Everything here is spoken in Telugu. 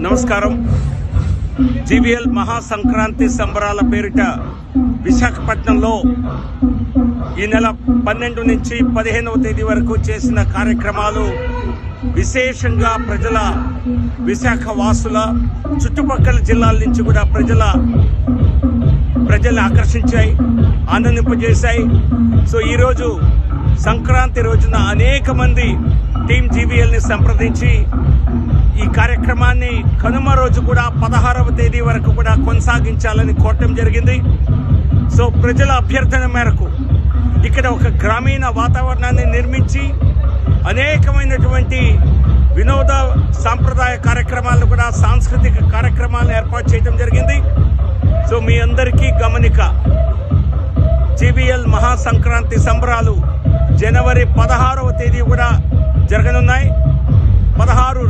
నమస్కారం. జీవీఎల్ మహాసంక్రాంతి సంబరాల పేరిట విశాఖపట్నంలో ఈ నెల 12 నుంచి 15వ తేదీ వరకు చేసిన కార్యక్రమాలు విశేషంగా విశాఖ వాసుల చుట్టుపక్కల జిల్లాల నుంచి కూడా ప్రజల్ని ఆకర్షించాయి, ఆనందింపజేశాయి. సో ఈరోజు సంక్రాంతి రోజున అనేక మంది టీం జీవీఎల్ని సంప్రదించి ఈ కార్యక్రమాన్ని కనుమ రోజు కూడా 16వ తేదీ వరకు కూడా కొనసాగించాలని కోరటం జరిగింది. సో ప్రజల అభ్యర్థన మేరకు ఇక్కడ ఒక గ్రామీణ వాతావరణాన్ని నిర్మించి అనేకమైనటువంటి వినోద సాంప్రదాయ కార్యక్రమాలను కూడా సాంస్కృతిక కార్యక్రమాలను ఏర్పాటు చేయడం జరిగింది. సో మీ అందరికీ గమనిక, జీవీఎల్ మహాసంక్రాంతి సంబరాలు జనవరి 16వ తేదీ కూడా జరగనున్నాయి. 16